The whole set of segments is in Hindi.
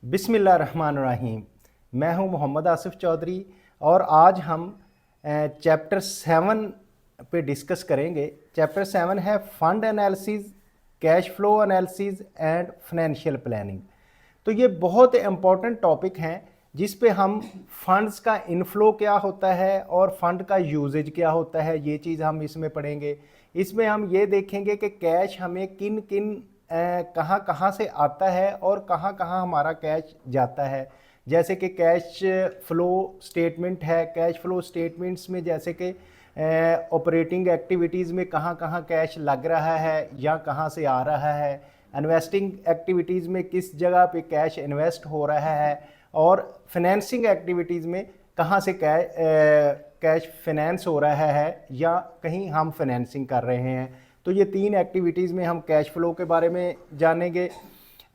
बिस्मिल्लाहिर्रहमानिर्रहीम। मैं हूं मोहम्मद आसिफ चौधरी और आज हम चैप्टर 7 पे डिस्कस करेंगे। चैप्टर 7 है fund analysis, cash flow analysis and financial planning. तो ये बहुत इम्पॉर्टेंट टॉपिक हैं जिस पे हम फंड्स का इनफ्लो क्या होता है और फंड का यूजेज क्या होता है, ये चीज़ हम इसमें पढ़ेंगे। इसमें हम ये देखेंगे कि कैश हमें किन किन कहाँ कहाँ से आता है और कहाँ कहाँ हमारा कैश जाता है। जैसे कि कैश फ्लो स्टेटमेंट है, कैश फ्लो स्टेटमेंट्स में जैसे कि ऑपरेटिंग एक्टिविटीज़ में कहाँ कहाँ कैश लग रहा है या कहाँ से आ रहा है, इन्वेस्टिंग एक्टिविटीज़ में किस जगह पे कैश इन्वेस्ट हो रहा है, और फाइनेंसिंग एक्टिविटीज़ में कहाँ से कैश फाइनेंस हो रहा है या कहीं हम फाइनेंसिंग कर रहे हैं। तो ये 3 एक्टिविटीज़ में हम कैश फ्लो के बारे में जानेंगे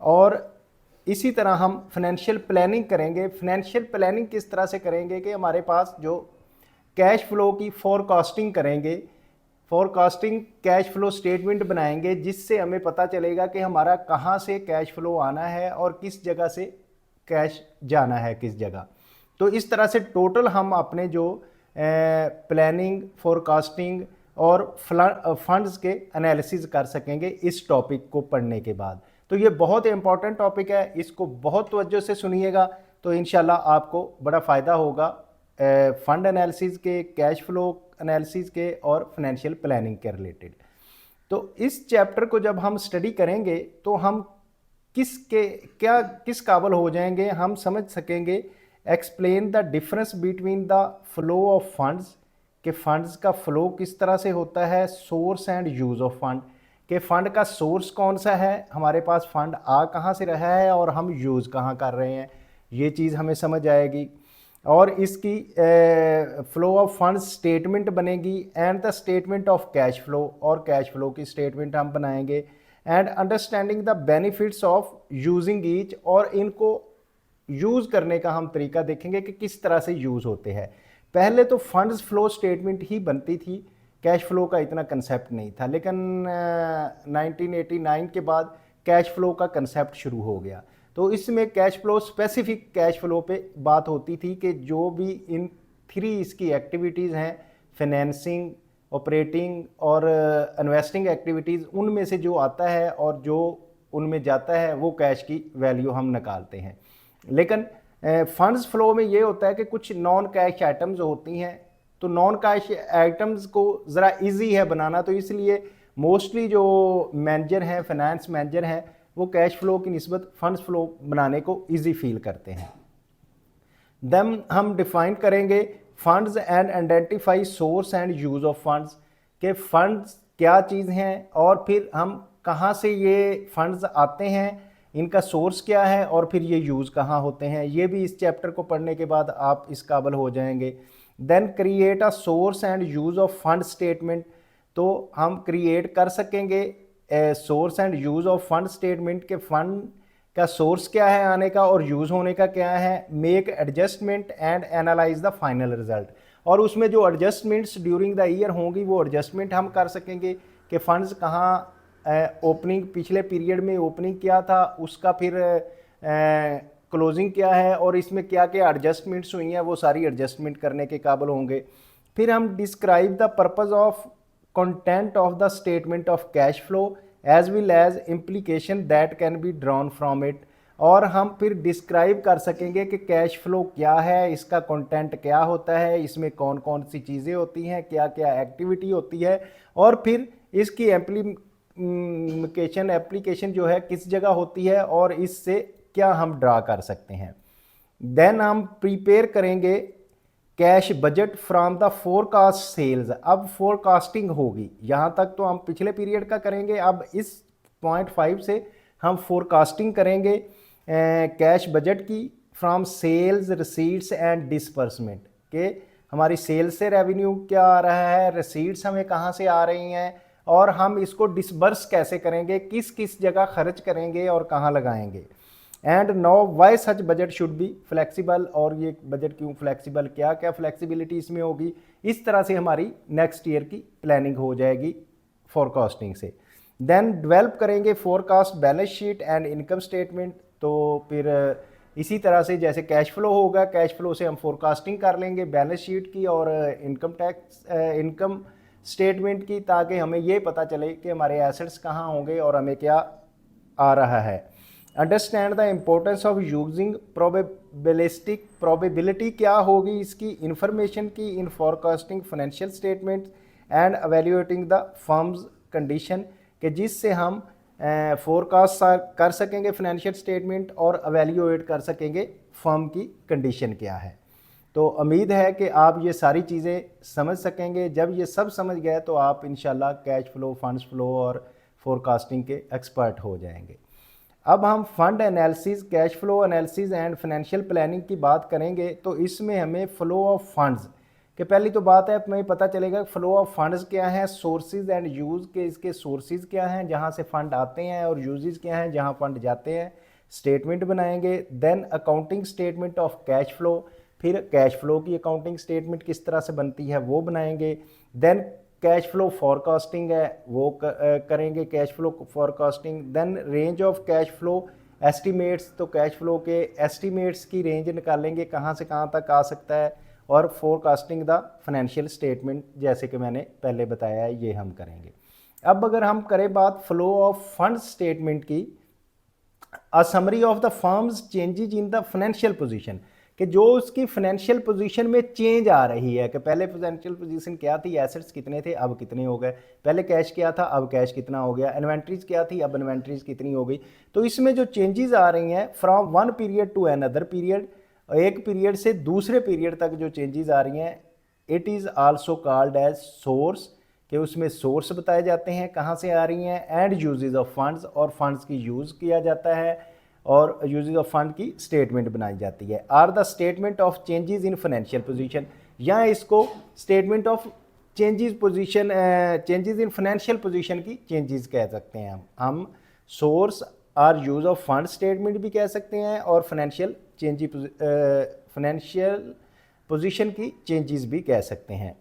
और इसी तरह हम फाइनेंशियल प्लानिंग करेंगे। फाइनेंशियल प्लानिंग किस तरह से करेंगे कि हमारे पास जो कैश फ्लो की फोरकास्टिंग करेंगे, फोरकास्टिंग कैश फ्लो स्टेटमेंट बनाएंगे जिससे हमें पता चलेगा कि हमारा कहाँ से कैश फ्लो आना है और किस जगह से कैश जाना है किस जगह। तो इस तरह से टोटल हम अपने जो प्लानिंग, फोरकास्टिंग और फंड्स के एनालिसिस कर सकेंगे इस टॉपिक को पढ़ने के बाद। तो ये बहुत इंपॉर्टेंट टॉपिक है, इसको बहुत तवज्जो से सुनिएगा तो इंशाल्लाह आपको बड़ा फ़ायदा होगा फंड एनालिसिस के, कैश फ्लो एनालिसिस के और फाइनेंशियल प्लानिंग के रिलेटेड। तो इस चैप्टर को जब हम स्टडी करेंगे तो हम किस काबिल हो जाएंगे, हम समझ सकेंगे। Explain the difference between the flow of funds, कि फंड्स का फ्लो किस तरह से होता है, source and use of fund, कि फ़ंड का सोर्स कौन सा है, हमारे पास फ़ंड आ कहाँ से रहा है और हम यूज़ कहाँ कर रहे हैं, ये चीज़ हमें समझ आएगी। और इसकी फ्लो ऑफ फंड्स स्टेटमेंट बनेगी and the statement of cash flow, और कैश फ्लो की स्टेटमेंट हम बनाएंगे। And understanding the benefits of using each, और इनको यूज़ करने का हम तरीका देखेंगे कि किस तरह से यूज़ होते हैं। पहले तो फंड्स फ्लो स्टेटमेंट ही बनती थी, कैश फ्लो का इतना कंसेप्ट नहीं था, लेकिन 1989 के बाद कैश फ्लो का कंसेप्ट शुरू हो गया। तो इसमें cash flow, specific cash flow पे बात होती थी कि जो भी इन 3 इसकी एक्टिविटीज़ हैं, फाइनेंसिंग, ऑपरेटिंग और इन्वेस्टिंग एक्टिविटीज़, उनमें से जो आता है और जो उनमें जाता है वो कैश की वैल्यू हम निकालते हैं। लेकिन फंड्स फ्लो में ये होता है कि कुछ नॉन कैश आइटम्स होती हैं, तो नॉन कैश आइटम्स को ज़रा इजी है बनाना, तो इसलिए मोस्टली जो मैनेजर हैं, फाइनेंस मैनेजर हैं, वो कैश फ्लो की निस्बत फंड्स फ्लो बनाने को इजी फील करते हैं। देन हम डिफाइन करेंगे funds and identify source and use of funds, के फंड्स क्या चीज़ हैं और फिर हम कहाँ से ये फंड्स आते हैं, इनका सोर्स क्या है और फिर ये यूज़ कहाँ होते हैं। ये भी इस चैप्टर को पढ़ने के बाद आप इस काबिल हो जाएंगे। Then create a source and use of fund statement, तो हम क्रिएट कर सकेंगे source and use of fund statement के फंड का सोर्स क्या है आने का और यूज़ होने का क्या है। Make adjustment and analyse the final result, और उसमें जो एडजस्टमेंट्स ड्यूरिंग द ईयर होंगी वो एडजस्टमेंट हम कर सकेंगे कि फंड्स कहाँ ओपनिंग, पिछले पीरियड में ओपनिंग किया था, उसका फिर क्लोजिंग क्या है और इसमें क्या क्या एडजस्टमेंट्स हुई हैं, वो सारी एडजस्टमेंट करने के काबिल होंगे। फिर हम describe the purpose of content of the statement of cash flow as well as implication that can be drawn from it, और हम फिर डिस्क्राइब कर सकेंगे कि कैश फ्लो क्या है, इसका कंटेंट क्या होता है, इसमें कौन कौन सी चीज़ें होती हैं, क्या क्या एक्टिविटी होती है, और फिर इसकी एप्लीकेशन जो है किस जगह होती है और इससे क्या हम ड्रा कर सकते हैं। देन हम प्रिपेयर करेंगे cash budget from the forecast sales. अब फोरकास्टिंग होगी, यहाँ तक तो हम पिछले पीरियड का करेंगे, अब इस पॉइंट 5 से हम फोरकास्टिंग करेंगे कैश बजट की फ्रॉम सेल्स, रिसीट्स एंड डिसपर्समेंट, के हमारी सेल्स से रेवेन्यू क्या आ रहा है, रिसीट्स हमें कहाँ से आ रही हैं, और हम इसको डिसबर्स कैसे करेंगे, किस किस जगह खर्च करेंगे और कहाँ लगाएंगे। And know why such budget should be flexible, और ये बजट क्यों फ्लेक्सिबल, क्या क्या फ्लेक्सिबिलिटी इसमें होगी। इस तरह से हमारी नेक्स्ट ईयर की प्लानिंग हो जाएगी फोरकास्टिंग से। देन डेवलप करेंगे forecast balance sheet and income statement, तो फिर इसी तरह से जैसे कैश फ्लो होगा, कैश फ्लो से हम फोरकास्टिंग कर लेंगे बैलेंस शीट की और इनकम स्टेटमेंट की, ताकि हमें ये पता चले कि हमारे एसेट्स कहाँ होंगे और हमें क्या आ रहा है। Understand the importance of using probability क्या होगी इसकी इंफॉर्मेशन की in forecasting financial statement and evaluating the firm's condition, कि जिससे हम फोरकास्ट कर सकेंगे फाइनेंशियल स्टेटमेंट और एवेल्युएट कर सकेंगे फर्म की कंडीशन क्या है। तो उम्मीद है कि आप ये सारी चीज़ें समझ सकेंगे। जब ये सब समझ गए तो आप इंशाल्लाह कैश फ्लो, फंड्स फ्लो और फोरकास्टिंग के एक्सपर्ट हो जाएंगे। अब हम fund analysis, cash flow analysis and financial planning की बात करेंगे। तो इसमें हमें फ्लो ऑफ फंड्स कि पहली तो बात है हमें पता चलेगा फ्लो ऑफ फंड्स क्या है, सोर्सेज एंड यूज़ के इसके सोर्सेज क्या हैं जहां से फंड आते हैं और यूजेस क्या हैं जहां फंड जाते हैं, स्टेटमेंट बनाएंगे। Then accounting statement of cash flow, फिर कैश फ्लो की अकाउंटिंग स्टेटमेंट किस तरह से बनती है वो बनाएंगे। देन कैश फ्लो फॉरकास्टिंग है वो करेंगे, cash flow forecasting. Then range of cash flow estimates, तो कैश फ्लो के एस्टीमेट्स की रेंज निकालेंगे कहाँ से कहाँ तक आ सकता है। और फोरकास्टिंग द फाइनेंशियल स्टेटमेंट, जैसे कि मैंने पहले बताया है, ये हम करेंगे। अब अगर हम करें बात फ्लो ऑफ फंड स्टेटमेंट की, a summary of the firms changes in the financial position, कि जो उसकी फाइनेंशियल पोजीशन में चेंज आ रही है, कि पहले फाइनेंशियल पोजीशन क्या थी, एसेट्स कितने थे अब कितने हो गए, पहले कैश क्या था अब कैश कितना हो गया, इन्वेंट्रीज क्या थी अब इन्वेंट्रीज कितनी हो गई। तो इसमें जो चेंजेस आ रही हैं from one period to another period, एक पीरियड से दूसरे पीरियड तक जो चेंजेस आ रही हैं, it is also called as source, कि उसमें सोर्स बताए जाते हैं कहाँ से आ रही हैं। एंड यूजेज ऑफ फंड्स, और फंड्स की यूज़ किया जाता है और यूजेज ऑफ फंड की स्टेटमेंट बनाई जाती है। Are the statement of changes in financial position, या इसको statement of changes position, changes in financial position की चेंजेस कह सकते हैं। हम सोर्स और यूज ऑफ फंड स्टेटमेंट भी कह सकते हैं और फाइनेंशियल फाइनेंशियल पोजीशन की चेंजेस भी कह सकते हैं।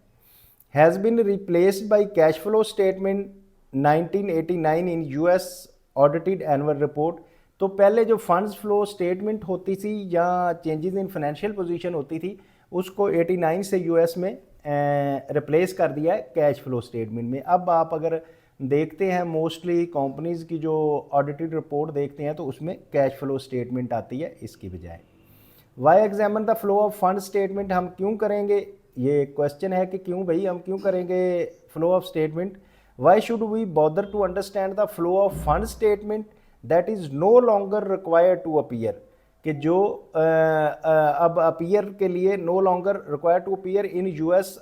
Has been replaced by cash flow statement 1989 in US audited annual report. तो पहले जो फंड्स फ्लो स्टेटमेंट होती थी या चेंजेस इन फाइनेंशियल पोजीशन होती थी, उसको 89 से यूएस में रिप्लेस कर दिया है कैश फ्लो स्टेटमेंट में। अब आप अगर देखते हैं मोस्टली कंपनीज की जो ऑडिटेड रिपोर्ट देखते हैं तो उसमें कैश फ्लो स्टेटमेंट आती है इसकी बजाय। Why examine the flow of fund statement, हम क्यों करेंगे, ये क्वेश्चन है कि क्यों भाई हम क्यों करेंगे flow of statement. Why should we bother to understand the flow of fund statement that is no longer required to appear, कि जो अब अपीयर के लिए no longer required to appear in US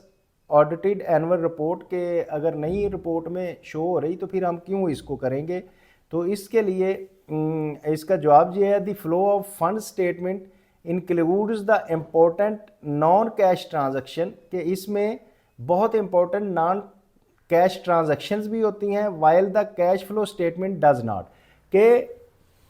audited annual report, के अगर नई रिपोर्ट में शो हो रही तो फिर हम क्यों इसको करेंगे। तो इसके लिए इसका जवाब ये है, the flow of fund statement includes the important non cash transaction, कि इसमें बहुत इंपॉर्टेंट नॉन कैश ट्रांजैक्शंस भी होती हैं, while the cash flow statement does not, के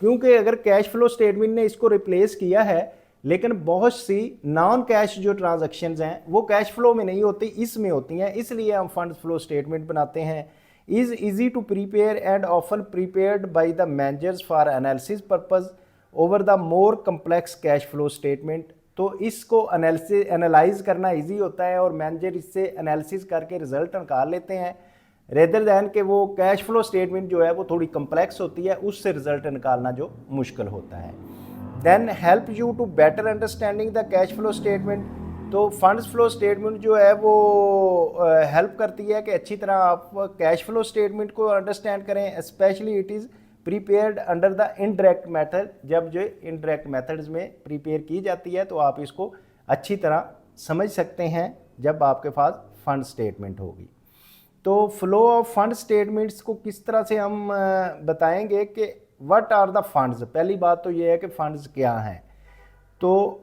क्योंकि अगर कैश फ्लो स्टेटमेंट ने इसको रिप्लेस किया है लेकिन बहुत सी नॉन कैश जो ट्रांजैक्शंस हैं वो कैश फ्लो में नहीं होती, इसमें होती हैं, इसलिए हम फंड फ्लो स्टेटमेंट बनाते हैं। Is easy to prepare and often prepared by the managers for analysis purpose over the more complex cash flow statement. तो इसको एनालाइज करना इजी होता है और मैनेजर इससे एनालिसिस करके रिजल्ट निकाल लेते हैं, रेदर दैन के वो कैश फ्लो स्टेटमेंट जो है वो थोड़ी कम्प्लेक्स होती है, उससे रिजल्ट निकालना जो मुश्किल होता है। Then help you to better understanding the cash flow statement, तो फंड्स फ्लो स्टेटमेंट जो है वो हेल्प करती है कि अच्छी तरह आप कैश फ्लो स्टेटमेंट को अंडरस्टैंड करें, specially it is prepared under the indirect method, जब जो इनडायरेक्ट मेथड्स में प्रिपेयर की जाती है तो आप इसको अच्छी तरह समझ सकते हैं जब आपके पास फंड स्टेटमेंट होगी। तो फ्लो ऑफ फंड स्टेटमेंट्स को किस तरह से हम बताएंगे कि व्हाट आर द फंड्स। पहली बात तो ये है कि फंड्स क्या हैं, तो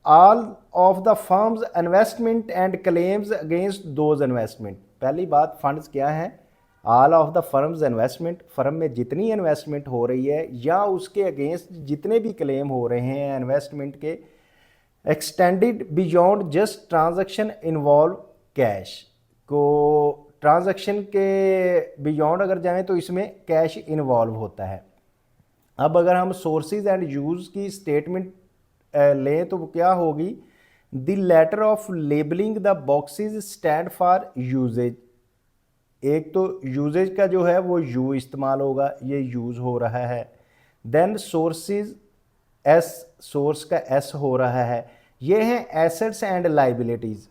all of the firms investment and claims against those investment. पहली बात फंड्स क्या हैं, all of the firms investment, firm में जितनी इन्वेस्टमेंट हो रही है या उसके अगेंस्ट जितने भी क्लेम हो रहे हैं इन्वेस्टमेंट के, extended beyond just transaction involve cash, को ट्रांजैक्शन के बियॉन्ड अगर जाएं तो इसमें कैश इन्वॉल्व होता है। अब अगर हम सोर्सेज एंड यूज़ की स्टेटमेंट लें तो वो क्या होगी, the letter of labelling the boxes stand for usages. एक तो यूजेज का जो है वो यू इस्तेमाल होगा, ये यूज़ हो रहा है। देन सोर्सेज एस, सोर्स का एस हो रहा है। ये हैं एसेट्स एंड लाइबिलिटीज़।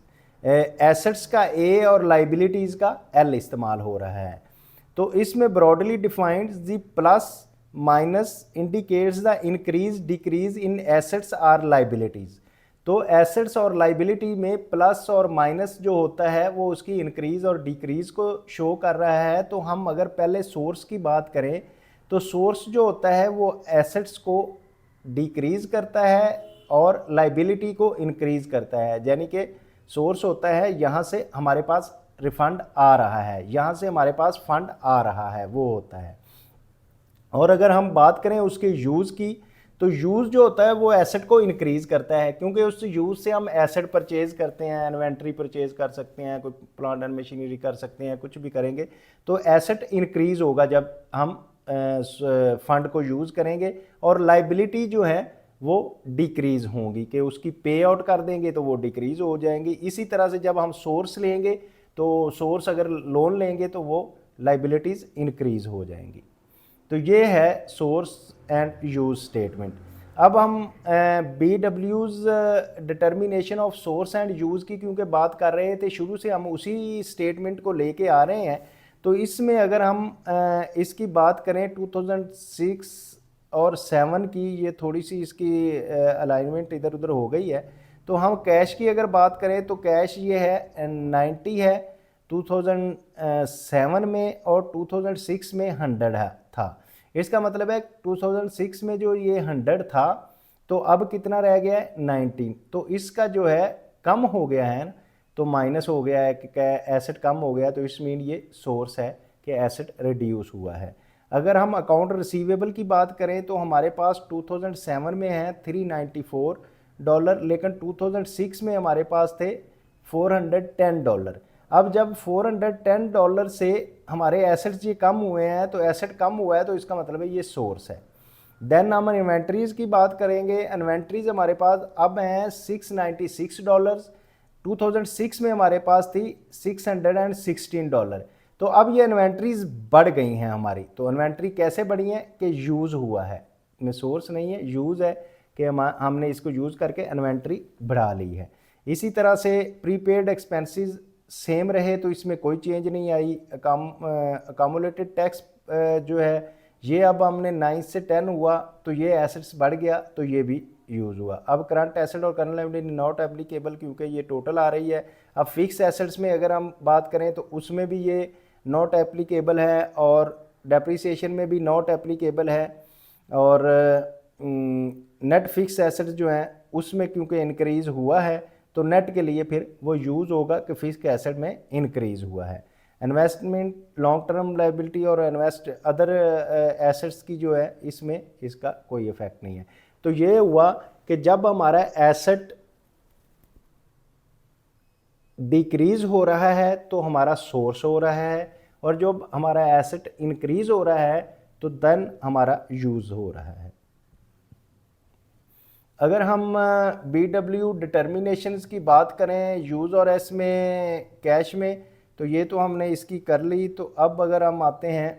एसेट्स का ए और लाइबिलिटीज़ का एल इस्तेमाल हो रहा है। तो इसमें broadly defined the plus minus indicates the increase decrease in assets or liabilities. तो एसेट्स और लाइबिलिटी में प्लस और माइनस जो होता है वो उसकी इंक्रीज और डिक्रीज को शो कर रहा है। तो हम अगर पहले सोर्स की बात करें तो सोर्स जो होता है वो एसेट्स को डिक्रीज करता है और लाइबिलिटी को इंक्रीज करता है। यानी कि सोर्स होता है यहाँ से हमारे पास रिफंड आ रहा है, यहाँ से हमारे पास फंड आ रहा है, वो होता है। और अगर हम बात करें उसके यूज़ की, तो यूज़ जो होता है वो एसेट को इंक्रीज करता है, क्योंकि उस यूज़ से हम एसेट परचेज करते हैं, इन्वेंट्री परचेज कर सकते हैं, कोई प्लांट एंड मशीनरी कर सकते हैं, कुछ भी करेंगे तो एसेट इंक्रीज होगा जब हम फंड को यूज़ करेंगे। और लाइबिलिटी जो है वो डिक्रीज होंगी, कि उसकी पे आउट कर देंगे तो वो डिक्रीज हो जाएंगी। इसी तरह से जब हम सोर्स लेंगे तो सोर्स अगर लोन लेंगे तो वो लाइबिलिटीज़ इंक्रीज हो जाएंगी। तो ये है सोर्स एंड यूज स्टेटमेंट। अब हम बी डब्ल्यूज determination of source and use की क्योंकि बात कर रहे थे, शुरू से हम उसी स्टेटमेंट को लेके आ रहे हैं। तो इसमें अगर हम इसकी बात करें 2006 और 7 की, ये थोड़ी सी इसकी अलाइनमेंट इधर उधर हो गई है। तो हम कैश की अगर बात करें तो कैश ये है 90 है 2007 में, और 2006 में 100 है था। इसका मतलब है 2006 में जो ये 100 था तो अब कितना रह गया है 19। तो इसका जो है कम हो गया है, तो माइनस हो गया है कि एसेट कम हो गया, तो इस मीन ये सोर्स है कि एसेट रिड्यूस हुआ है। अगर हम अकाउंट रिसीवेबल की बात करें तो हमारे पास 2007 में है $394, लेकिन 2006 में हमारे पास थे $410। अब जब $410 से हमारे एसेट्स ये कम हुए हैं, तो एसेट कम हुआ है तो इसका मतलब है ये सोर्स है। देन हम इन्वेंट्रीज़ की बात करेंगे। इन्वेंट्रीज़ हमारे पास अब हैं $696, 2006 में हमारे पास थी $616। तो अब ये इन्वेंट्रीज बढ़ गई हैं हमारी। तो इन्वेंट्री कैसे बढ़ी हैं कि यूज़ हुआ है, इसमें सोर्स नहीं है, यूज़ है कि हमने इसको यूज़ करके इन्वेंट्री बढ़ा ली है। इसी तरह से प्रीपेड एक्सपेंसेस सेम रहे तो इसमें कोई चेंज नहीं आई। अकामुलेटेड टैक्स जो है ये अब हमने 9 से 10 हुआ तो ये एसेट्स बढ़ गया तो ये भी यूज़ हुआ। अब करंट एसेट और करंट लायबिलिटी नॉट एप्लीकेबल, क्योंकि ये टोटल आ रही है। अब फिक्स एसेट्स में अगर हम बात करें तो उसमें भी ये नॉट एप्लीकेबल है, और डेप्रीसिएशन में भी नॉट एप्लीकेबल है। और नेट फिक्स एसेट्स जो हैं उसमें क्योंकि इंक्रीज़ हुआ है तो नेट के लिए फिर वो यूज़ होगा कि फिक्स एसेट में इंक्रीज़ हुआ है। इन्वेस्टमेंट लॉन्ग टर्म लायबिलिटी और इन्वेस्ट अदर एसेट्स की जो है इसमें इसका कोई इफेक्ट नहीं है। तो ये हुआ कि जब हमारा एसेट डिक्रीज हो रहा है तो हमारा सोर्स हो रहा है, और जब हमारा एसेट इंक्रीज हो रहा है तो देन हमारा यूज़ हो रहा है। अगर हम BW डिटर्मिनेशंस की बात करें यूज़ और एस में कैश में, तो ये तो हमने इसकी कर ली। तो अब अगर हम आते हैं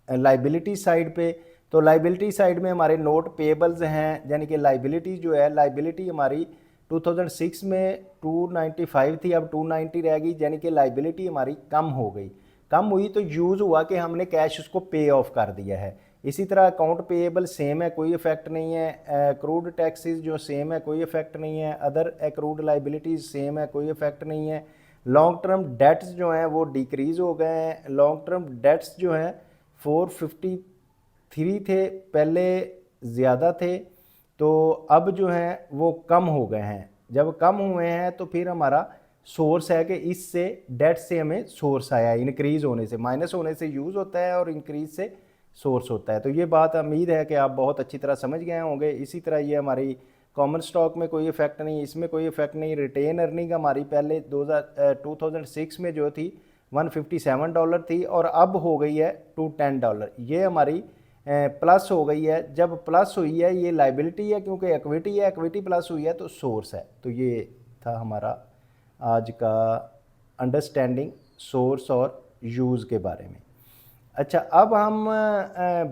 लाइबिलिटी साइड पे, तो लाइबिलिटी साइड में हमारे नोट पेबल्स हैं, यानी कि लाइबिलिटी जो है, लाइबिलिटी हमारी 2006 में 295 थी, अब 290 रह गई, यानी कि लाइबिलिटी हमारी कम हो गई। कम हुई तो यूज़ हुआ कि हमने कैश उसको पे ऑफ कर दिया है। इसी तरह अकाउंट पेएबल सेम है, कोई इफेक्ट नहीं है। एक्रूड टैक्सेस जो सेम है, कोई इफेक्ट नहीं है। अदर एक्रूड लाइबिलिटीज सेम है, कोई इफेक्ट नहीं है। लॉन्ग टर्म डेट्स जो हैं वो डिक्रीज़ हो गए हैं। लॉन्ग टर्म डेट्स जो हैं 453 थे, पहले ज़्यादा थे, तो अब जो हैं वो कम हो गए हैं। जब कम हुए हैं तो फिर हमारा सोर्स है कि इससे डेट से हमें सोर्स आया, इंक्रीज होने से, माइनस होने से यूज़ होता है और इंक्रीज से सोर्स होता है। तो ये बात उम्मीद है कि आप बहुत अच्छी तरह समझ गए होंगे। इसी तरह ये हमारी कॉमन स्टॉक में कोई इफेक्ट नहीं, इसमें कोई इफेक्ट नहीं। रिटेन अर्निंग हमारी पहले 2006 में जो थी $157 थी और अब हो गई है $210। ये हमारी प्लस हो गई है। जब प्लस हुई है ये लाइबिलिटी है क्योंकि इक्विटी है, इक्विटी प्लस हुई है तो सोर्स है। तो ये था हमारा आज का अंडरस्टैंडिंग सोर्स और यूज़ के बारे में। अच्छा, अब हम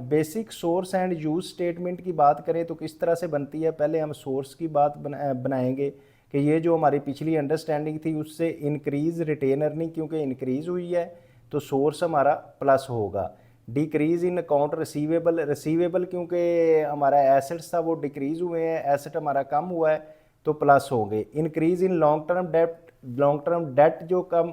basic source and use statement की बात करें तो किस तरह से बनती है। पहले हम सोर्स की बात बनाएंगे कि ये जो हमारी पिछली अंडरस्टैंडिंग थी उससे इंक्रीज़ रिटेन अर्निंग क्योंकि इंक्रीज़ हुई है तो सोर्स हमारा प्लस होगा। डिक्रीज़ इन अकाउंट रिसीवेबल, रिसीवेबल क्योंकि हमारा एसेट्स था वो डिक्रीज़ हुए हैं, एसेट हमारा कम हुआ है तो प्लस होंगे। Increase in long term debt, long term debt जो कम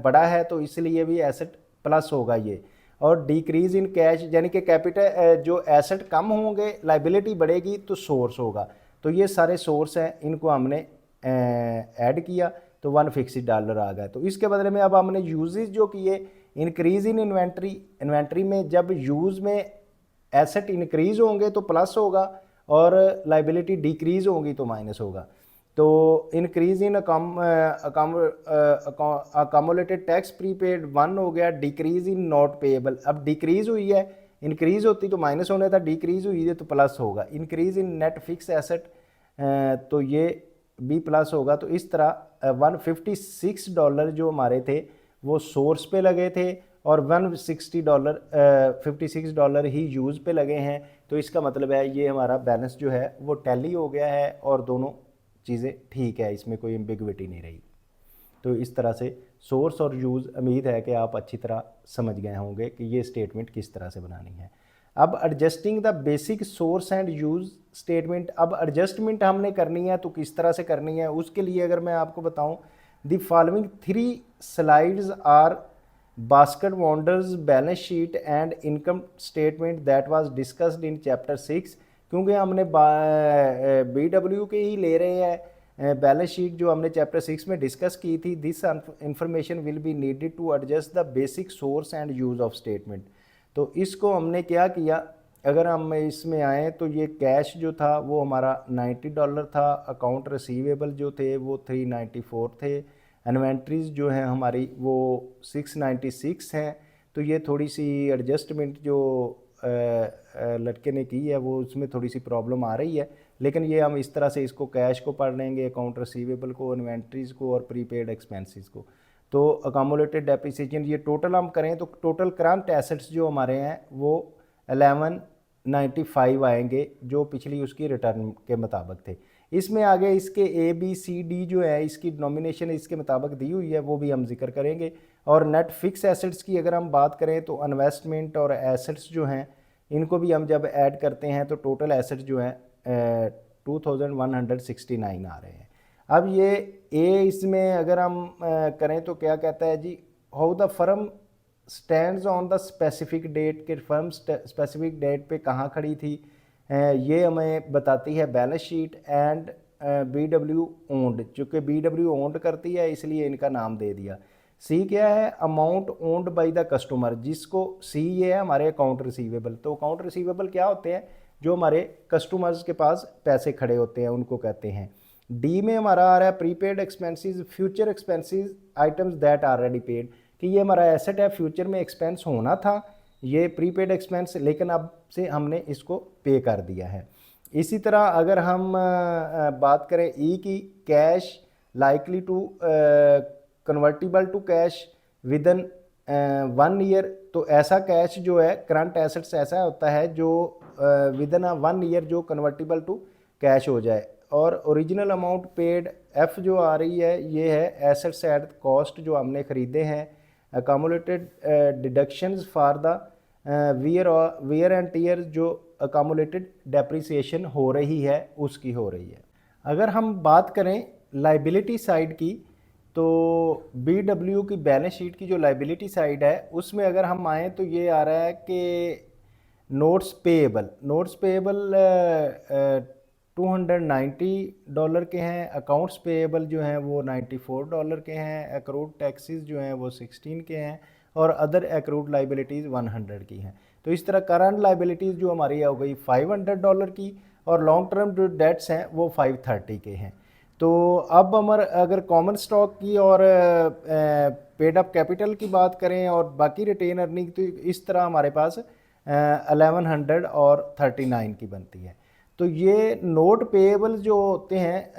बड़ा है तो इसलिए भी एसेट प्लस होगा ये। और डिक्रीज़ इन कैश यानी कि कैपिटल जो एसेट कम होंगे लाइबिलिटी बढ़ेगी तो सोर्स होगा। तो ये सारे सोर्स हैं, इनको हमने ऐड किया तो $1 आ गया। तो इसके बदले में अब हमने यूजेज जो किए, इंक्रीज़ इन इन्वेंट्री, इन्वेंट्री में जब यूज़ में एसेट इंक्रीज़ होंगे तो प्लस होगा और लाइबिलिटी डिक्रीज़ होंगी तो माइनस होगा। तो increase in accumulated tax prepaid 1 हो गया, डिक्रीज इन नॉट पेएबल। अब डिक्रीज हुई है, इंक्रीज होती तो माइनस होने था, डिक्रीज हुई है तो प्लस होगा। Increase in net fix asset तो ये भी प्लस होगा। तो इस तरह $156 जो हमारे थे वो सोर्स पे लगे थे और $56 ही यूज़ पे लगे हैं। तो इसका मतलब है ये हमारा बैलेंस जो है वो टैली हो गया है और दोनों चीज़ें ठीक है, इसमें कोई एम्बिग्विटी नहीं रही। तो इस तरह से सोर्स और यूज़, उम्मीद है कि आप अच्छी तरह समझ गए होंगे कि ये स्टेटमेंट किस तरह से बनानी है। अब adjusting the basic source and use statement, अब एडजस्टमेंट हमने करनी है तो किस तरह से करनी है उसके लिए अगर मैं आपको बताऊं, the following 3 slides are basket wonders balance sheet and income statement that was discussed in chapter 6। क्योंकि हमने BW के ही ले रहे हैं बैलेंस शीट जो हमने चैप्टर 6 में डिस्कस की थी। This information will be needed to adjust the basic source and use of statement. तो इसको हमने क्या किया, अगर हम इसमें आए तो ये कैश जो था वो हमारा $90 था, अकाउंट रिसीवेबल जो थे वो 394 थे, इन्वेंट्रीज जो हैं हमारी वो 696 हैं। तो ये थोड़ी सी एडजस्टमेंट जो लड़के ने की है वो उसमें थोड़ी सी प्रॉब्लम आ रही है, लेकिन ये हम इस तरह से इसको कैश को पढ़ लेंगे, अकाउंट रिसीवेबल को, इन्वेंट्रीज को और प्रीपेड एक्सपेंसेस को। तो अकामुलेटेड डेप्रिसिएशन ये टोटल हम करें तो टोटल करंट एसेट्स जो हमारे हैं वो 1195 आएंगे जो पिछली उसकी रिटर्न के मुताबिक थे। इसमें आगे इसके ABCD जो है इसकी नॉमिनेशन इसके मुताबिक दी हुई है वो भी हम जिक्र करेंगे। और नेट फिक्स एसेट्स की अगर हम बात करें तो इन्वेस्टमेंट और एसेट्स जो हैं इनको भी हम जब ऐड करते हैं तो टोटल एसेट्स जो हैं 2169 आ रहे हैं। अब ये इसमें अगर हम करें तो क्या कहता है जी, how the firm stands on the specific date, के फर्म स्पेसिफिक डेट पे कहाँ खड़ी थी, ये हमें बताती है balance sheet. And BW owned, चूँकि BW ओन्ड करती है इसलिए इनका नाम दे दिया। सी क्या है, amount owned by the customer, जिसको सी ये है हमारे अकाउंट रिसीवेबल। तो अकाउंट रिसीवेबल क्या होते हैं, जो हमारे कस्टमर्स के पास पैसे खड़े होते हैं उनको कहते हैं। डी में हमारा आ रहा है prepaid expenses, future expenses items that already paid, कि ये हमारा एसेट है, फ्यूचर में एक्सपेंस होना था ये प्रीपेड एक्सपेंस, लेकिन अब से हमने इसको पे कर दिया है। इसी तरह अगर हम बात करें ई की, cash likely to convertible to cash within 1 year, तो ऐसा कैश जो है करंट एसेट्स ऐसा होता है जो विद इन 1 ईयर जो कन्वर्टिबल टू कैश हो जाए। और ओरिजिनल अमाउंट पेड एफ जो आ रही है ये है एसेट्स एट कॉस्ट जो हमने ख़रीदे हैं। Accumulated deductions for the wear and tear जो अकामुलेटेड डेप्रिसिएशन हो रही है उसकी हो रही है। अगर हम बात करें लाइबिलिटी साइड की तो BW की बैलेंस शीट की जो लाइबिलिटी साइड है उसमें अगर हम आएँ तो ये आ रहा है कि नोट्स पेएबल, नोट्स पेएबल $290 के हैं, अकाउंट्स पेएबल जो हैं वो $94 के हैं, एक्रूड टैक्सेस जो हैं वो 16 के हैं और अदर एक्रूड लाइबिलिटीज़ 100 की हैं। तो इस तरह करंट लाइबिलिटीज़ जो हमारी हो गई $500 की और लॉन्ग टर्म जो डेट्स हैं वो 530 के हैं। तो अब हमारे अगर कॉमन स्टॉक की और पेड अप कैपिटल की बात करें और बाकी रिटेन अर्निंग, तो इस तरह हमारे पास 1100 और 39 की बनती है। तो ये नोट पेएबल जो होते हैं,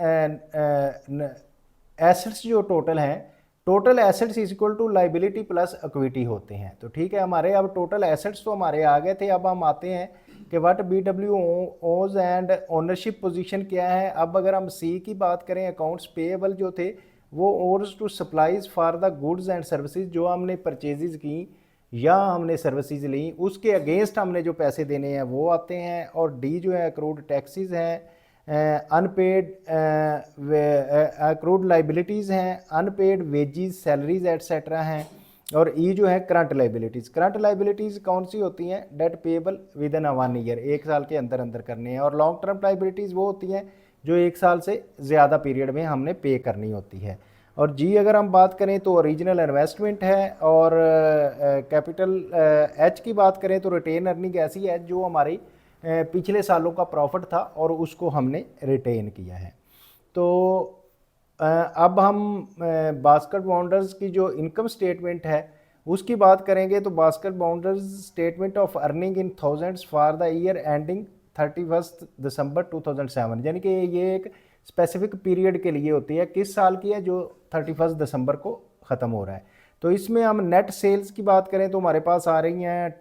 एसेट्स जो टोटल हैं, total assets is equal to liability plus equity होते हैं। तो ठीक है, हमारे अब टोटल एसेट्स तो हमारे आ गए थे। अब हम आते हैं कि व्हाट BW ओज एंड ओनरशिप पोजीशन क्या है। अब अगर हम सी की बात करें, अकाउंट्स पेएबल जो थे वो owes to supplies for the goods and services, जो हमने परचेजेज की या हमने सर्विसेज ली उसके अगेंस्ट हमने जो पैसे देने हैं वो आते हैं। और डी जो है अक्रूड टैक्सेस हैं, अनपेड अक्रूड लाइबिलिटीज़ हैं, अनपेड वेजेस सैलरीज एटसेट्रा हैं। और ई जो है करंट लाइबिलिटीज़। करंट लाइबिलिटीज़ कौन सी होती हैं? Debt payable within 1 year, 1 साल के अंदर अंदर करने हैं। और लॉन्ग टर्म लाइबिलिटीज़ वो होती हैं जो 1 साल से ज़्यादा पीरियड में हमने पे करनी होती है। और जी अगर हम बात करें तो ओरिजिनल इन्वेस्टमेंट है। और कैपिटल एच की बात करें तो रिटेन अर्निंग ऐसी है जो हमारी पिछले सालों का प्रॉफिट था और उसको हमने रिटेन किया है। तो अब हम बास्केट बाउंडर्स की जो इनकम स्टेटमेंट है उसकी बात करेंगे। तो basket bounders statement of earning in thousands for the year ending 31 December 2007, यानी कि ये एक स्पेसिफिक पीरियड के लिए होती है। किस साल की है? जो 31 दिसंबर को ख़त्म हो रहा है। तो इसमें हम नेट सेल्स की बात करें तो हमारे पास आ रही हैं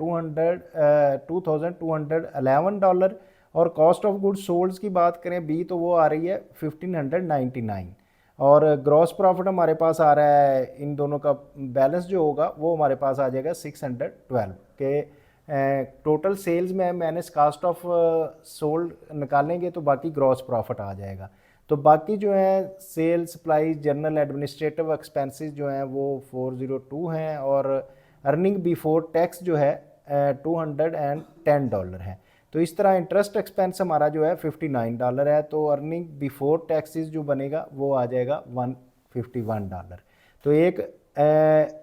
$2211। और कॉस्ट ऑफ गुड्स सोल्ड की बात करें बी तो वो आ रही है 1599। और ग्रॉस प्रॉफिट हमारे पास आ रहा है, इन दोनों का बैलेंस जो होगा वो हमारे पास आ जाएगा 612 के। टोटल सेल्स में माइनस कास्ट ऑफ सोल्ड निकालेंगे तो बाकी ग्रॉस प्रॉफिट आ जाएगा। तो बाकी जो है sale supply general administrative expenses जो हैं वो 402 हैं। और अर्निंग बिफोर टैक्स जो है $210 है। तो इस तरह इंटरेस्ट एक्सपेंस हमारा जो है $59 है। तो अर्निंग बिफोर टैक्सेस जो बनेगा वो आ जाएगा $151। तो एक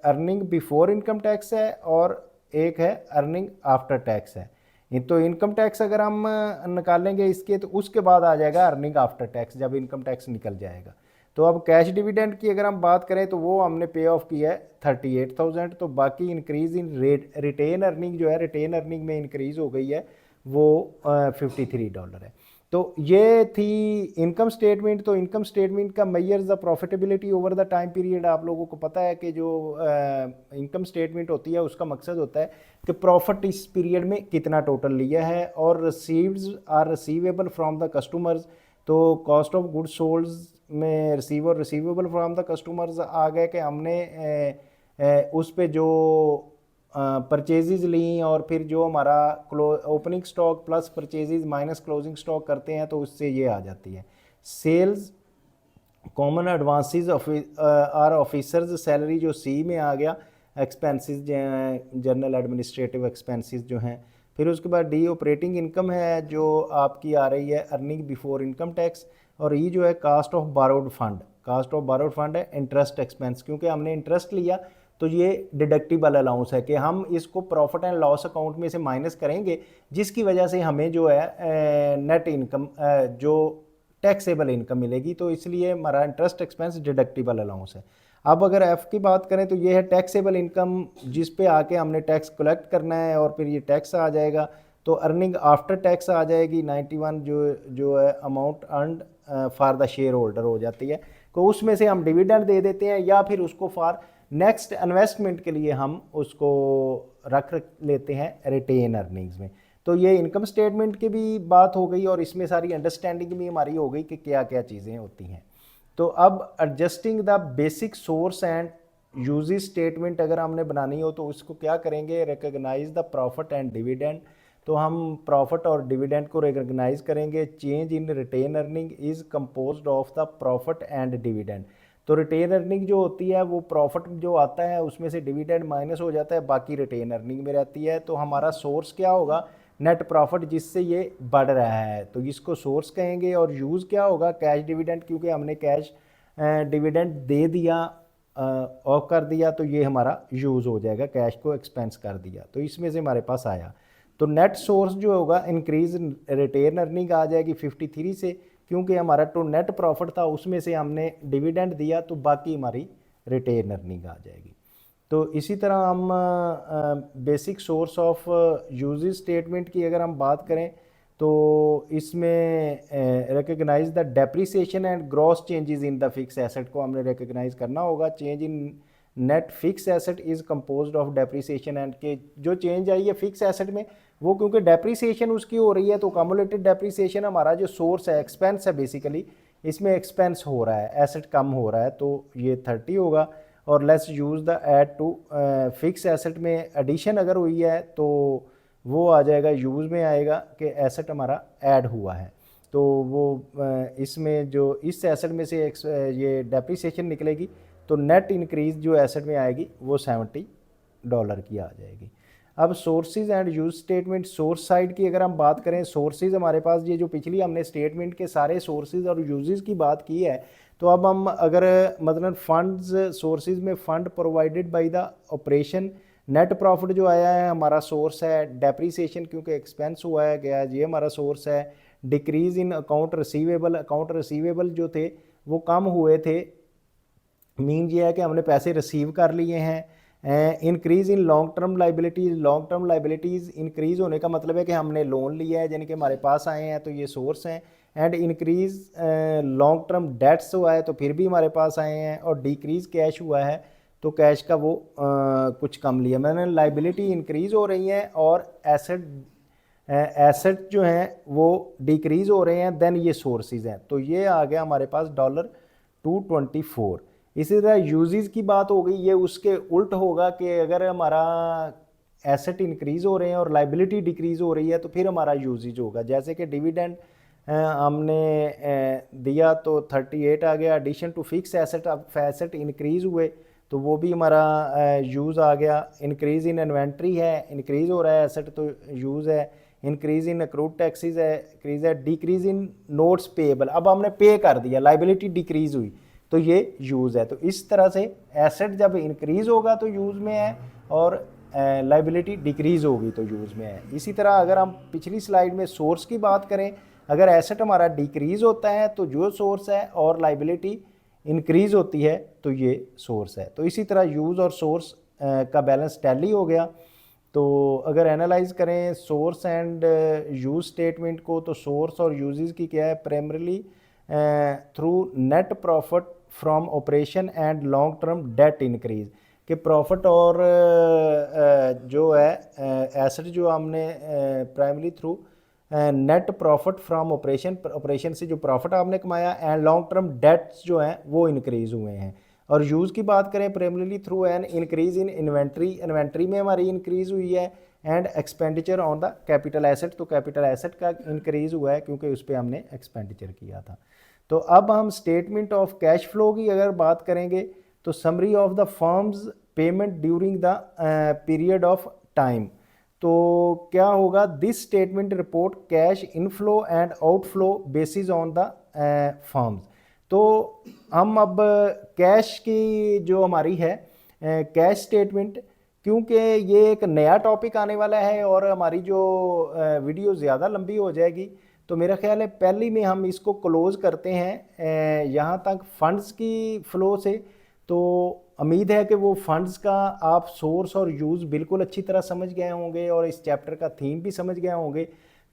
अर्निंग बिफोर इनकम टैक्स है और एक है अर्निंग आफ्टर टैक्स है। तो इनकम टैक्स अगर हम निकालेंगे इसके तो उसके बाद आ जाएगा अर्निंग आफ्टर टैक्स, जब इनकम टैक्स निकल जाएगा। तो अब कैश डिविडेंड की अगर हम बात करें तो वो हमने पे ऑफ किया है 38,000। तो बाकी इंक्रीज इन रिटेन अर्निंग जो है, रिटेन अर्निंग में इंक्रीज हो गई है वो $53 है। तो ये थी इनकम स्टेटमेंट। तो इनकम स्टेटमेंट का measures the profitability over the time period. आप लोगों को पता है कि जो इनकम स्टेटमेंट होती है उसका मकसद होता है कि प्रॉफिट इस पीरियड में कितना टोटल लिया है। और receiveds are receivable from the customers. तो कॉस्ट ऑफ गुड्स सोल्ड में रिसीव और रिसीवेबल फ्रॉम द कस्टमर्स आ गए कि हमने उस पे जो परचेजेज ली और फिर जो हमारा opening stock plus purchases minus closing stock करते हैं तो उससे ये आ जाती है। Sales common advances are officers salary जो सी में आ गया। एक्सपेंसेस जो हैं जनरल एडमिनिस्ट्रेटिव एक्सपेंसेस जो हैं। फिर उसके बाद डी ऑपरेटिंग इनकम है जो आपकी आ रही है अर्निंग बिफोर इनकम टैक्स। और ये जो है cost of borrowed fund. Cost of borrowed fund है इंटरेस्ट एक्सपेंस, क्योंकि हमने इंटरेस्ट लिया तो ये डिडक्टिबल अलाउंस है कि हम इसको प्रॉफिट एंड लॉस अकाउंट में से माइनस करेंगे, जिसकी वजह से हमें जो है नेट इनकम जो टैक्सेबल इनकम मिलेगी। तो इसलिए हमारा इंटरेस्ट एक्सपेंस डिडक्टिबल अलाउंस है। अब अगर एफ की बात करें तो ये है टैक्सेबल इनकम, जिस पे आके हमने टैक्स कलेक्ट करना है और फिर ये टैक्स आ जाएगा। तो अर्निंग आफ्टर टैक्स आ जाएगी 91 जो है amount earned for the share holder हो जाती है। तो उसमें से हम डिविडेंड दे देते हैं या फिर उसको फॉर नेक्स्ट इन्वेस्टमेंट के लिए हम उसको रख लेते हैं रिटेन अर्निंग्स में। तो ये इनकम स्टेटमेंट की भी बात हो गई और इसमें सारी अंडरस्टैंडिंग भी हमारी हो गई कि क्या क्या चीज़ें होती हैं। तो अब adjusting the basic source and usages statement अगर हमने बनानी हो तो उसको क्या करेंगे? Recognise the profit and dividend. तो हम प्रॉफिट और डिविडेंड को रिकॉग्नाइज करेंगे। Change in retained earning is composed of the profit and dividend. तो रिटेन अर्निंग जो होती है वो प्रॉफिट जो आता है उसमें से डिविडेंड माइनस हो जाता है, बाकी रिटेन अर्निंग में रहती है। तो हमारा सोर्स क्या होगा? नेट प्रॉफिट, जिससे ये बढ़ रहा है तो इसको सोर्स कहेंगे। और यूज़ क्या होगा? कैश डिविडेंड, क्योंकि हमने कैश डिविडेंड दे दिया ऑफ कर दिया तो ये हमारा यूज़ हो जाएगा, कैश को एक्सपेंस कर दिया तो इसमें से हमारे पास आया। तो नेट सोर्स जो होगा इंक्रीज रिटेन अर्निंग आ जाएगी 53 से, क्योंकि हमारा तो नेट प्रॉफिट था उसमें से हमने डिविडेंड दिया तो बाकी हमारी रिटेन अर्निंग आ जाएगी। तो इसी तरह हम basic source of usages statement की अगर हम बात करें तो इसमें recognise the depreciation and gross changes in the fix asset को हमने रिकग्नाइज करना होगा। Change in net fix asset is composed of depreciation and के जो चेंज आई है फिक्स एसेट में वो क्योंकि डेप्रिसिएशन उसकी हो रही है तो कम्युलेटेड डेप्रिसिएशन हमारा जो सोर्स है एक्सपेंस है बेसिकली इसमें एक्सपेंस हो रहा है एसेट कम हो रहा है तो ये 30 होगा। और let's use the add to fix asset में एडिशन अगर हुई है तो वो आ जाएगा यूज़ में आएगा कि एसेट हमारा ऐड हुआ है तो वो इसमें जो इस एसेट में से ये डेप्रिसिएशन निकलेगी तो नेट इंक्रीज जो एसेट में आएगी वो $70 की आ जाएगी। अब sources and use statement source side की अगर हम बात करें सोर्सेज हमारे पास ये जो पिछली हमने स्टेटमेंट के सारे सोर्सेज और यूजेस की बात की है तो अब हम अगर मतलब फंड्स सोर्सेज में fund provided by the operation net profit जो आया है हमारा सोर्स है। डेप्रीसिएशन क्योंकि एक्सपेंस हुआ है गया ये हमारा सोर्स है। डिक्रीज इन अकाउंट रिसीवेबल जो थे वो कम हुए थे मीन ये है कि हमने पैसे रिसीव कर लिए हैं। Increase in long term liabilities increase होने का मतलब है कि हमने लोन लिया है यानी कि हमारे पास आए हैं तो ये सोर्स हैं। And increase long term debts हुआ है तो फिर भी हमारे पास आए हैं। और डिक्रीज कैश हुआ है तो कैश का वो कुछ कम लिया मैंने। लाइबिलिटी इंक्रीज हो रही हैं और एसेट जो हैं वो डिक्रीज हो रहे हैं देन ये सोर्सेज हैं तो ये आ गया हमारे पास $224। इसी तरह यूजेस की बात हो गई ये उसके उल्ट होगा कि अगर हमारा एसेट इंक्रीज हो रहे हैं और लाइबिलिटी डिक्रीज हो रही है तो फिर हमारा यूजेज होगा। जैसे कि डिविडेंड हमने दिया तो 38 आ गया। एडिशन टू फिक्स एसेट अब एसेट इंक्रीज हुए तो वो भी हमारा यूज़ आ गया। इंक्रीज इन इन्वेंट्री है इंक्रीज हो रहा है एसेट तो यूज़ है। इंक्रीज इन अक्रूड टैक्सेस है इंक्रीज है। डिक्रीज इन नोट्स पेएबल अब हमने पे कर दिया लाइबिलिटी डिक्रीज हुई तो ये यूज़ है। तो इस तरह से एसेट जब इंक्रीज होगा तो यूज़ में है और लाइबिलिटी डिक्रीज होगी तो यूज़ में है। इसी तरह अगर हम पिछली स्लाइड में सोर्स की बात करें अगर एसेट हमारा डिक्रीज होता है तो जो सोर्स है और लाइबिलिटी इंक्रीज होती है तो ये सोर्स है। तो इसी तरह यूज़ और सोर्स का बैलेंस टैली हो गया। तो अगर एनालाइज करें सोर्स एंड यूज स्टेटमेंट को तो सोर्स और यूजेस की क्या है primarily through net profit from operation and long term debt increase कि प्रॉफिट और जो है एसेट जो हमने primary through net profit from operation से जो प्रॉफिट आपने कमाया एंड लॉन्ग टर्म डेट्स जो हैं वो इंक्रीज हुए हैं। और यूज़ की बात करें primarily through an increase in inventory में हमारी इंक्रीज हुई है and expenditure on the capital asset तो कैपिटल एसेट का इंक्रीज हुआ है क्योंकि उस पर हमने एक्सपेंडिचर किया था। तो अब हम स्टेटमेंट ऑफ कैश फ्लो की अगर बात करेंगे तो summary of the firms payment during the period of time तो क्या होगा this statement report cash inflow and outflow basis on the firms. तो हम अब कैश की जो हमारी है कैश स्टेटमेंट क्योंकि ये एक नया टॉपिक आने वाला है और हमारी जो वीडियो ज़्यादा लंबी हो जाएगी तो मेरा ख्याल है पहली में हम इसको क्लोज़ करते हैं यहाँ तक फंड्स की फ़्लो से। तो उम्मीद है कि वो फंड्स का आप सोर्स और यूज़ बिल्कुल अच्छी तरह समझ गए होंगे और इस चैप्टर का थीम भी समझ गए होंगे।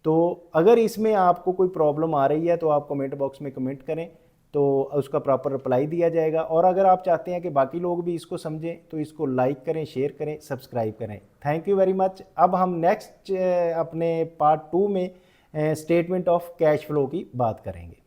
तो अगर इसमें आपको कोई प्रॉब्लम आ रही है तो आप कमेंट बॉक्स में कमेंट करें तो उसका प्रॉपर रिप्लाई दिया जाएगा। और अगर आप चाहते हैं कि बाकी लोग भी इसको समझें तो इसको लाइक करें शेयर करें सब्सक्राइब करें। Thank you very much. अब हम नेक्स्ट अपने पार्ट 2 में स्टेटमेंट ऑफ कैश फ्लो की बात करेंगे।